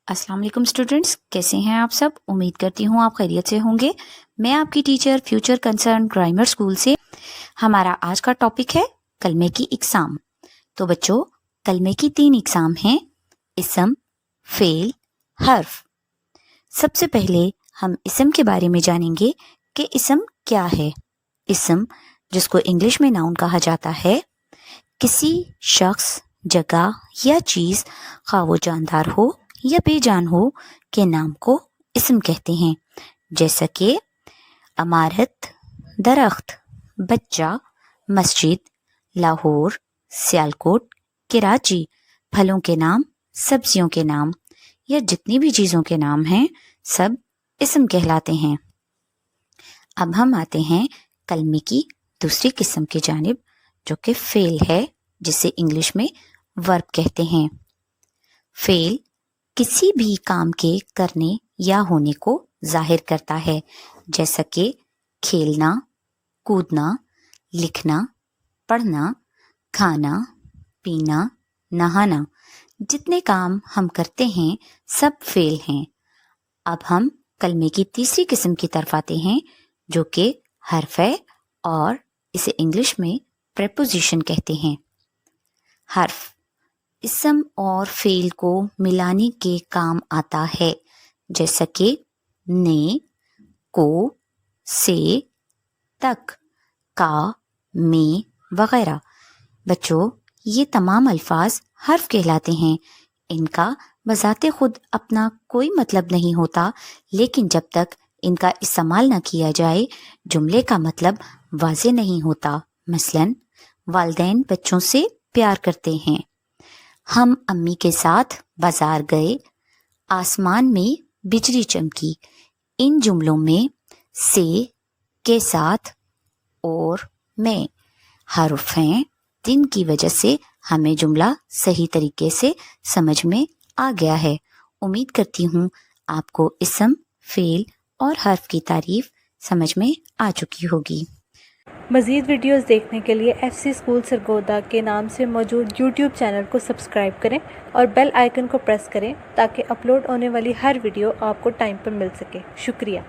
अस्सलाम वालेकुम स्टूडेंट्स, कैसे हैं आप सब। उम्मीद करती हूँ आप खैरियत से होंगे। मैं आपकी teacher future concern grammar school से। हमारा आज का टॉपिक है कलमे की इकसाम। तो बच्चों, कलमे की 3 इकसाम हैं, इसम, फेल, हर्फ। सबसे पहले हम इसम के बारे में जानेंगे कि इसम क्या है। इसम, जिसको इंग्लिश में नाउन कहा जाता है, किसी शख्स, जगह या चीज़, खा वो जानदार हो या बेजान हो, के नाम को इसम कहते हैं। जैसा कि इमारत, दरख्त, बच्चा, मस्जिद, लाहौर, सियालकोट, कराची, फलों के नाम, सब्जियों के नाम या जितनी भी चीज़ों के नाम हैं, सब इसम कहलाते हैं। अब हम आते हैं कलमे की दूसरी किस्म की जानिब, जो कि फेल है, जिसे इंग्लिश में वर्ब कहते हैं। फेल किसी भी काम के करने या होने को जाहिर करता है, जैसा कि खेलना, कूदना, लिखना, पढ़ना, खाना, पीना, नहाना। जितने काम हम करते हैं सब फेल हैं। अब हम कलमे की तीसरी किस्म की तरफ आते हैं, जो कि हर्फ है और इसे इंग्लिश में preposition कहते हैं। हर्फ इसम और फेल को मिलाने के काम आता है, जैसा कि ने, को, से, तक, का, में वगैरह। बच्चों, ये तमाम अल्फाज हर्फ कहलाते हैं। इनका बजाते खुद अपना कोई मतलब नहीं होता, लेकिन जब तक इनका इस्तेमाल न किया जाए, जुमले का मतलब वाज़ेह नहीं होता। मसलन, वालिदैन बच्चों से प्यार करते हैं। हम अम्मी के साथ बाजार गए, आसमान में बिजली चमकी। इन जुमलों में से, के साथ और में हर्फ हैं, जिनकी वजह से हमें जुमला सही तरीके से समझ में आ गया है। उम्मीद करती हूँ आपको इसम, फेल और हर्फ की तारीफ समझ में आ चुकी होगी। मज़ीद वीडियोस देखने के लिए FC स्कूल सरगोदा के नाम से मौजूद YouTube चैनल को सब्सक्राइब करें और बेल आइकन को प्रेस करें ताकि अपलोड होने वाली हर वीडियो आपको टाइम पर मिल सके। शुक्रिया।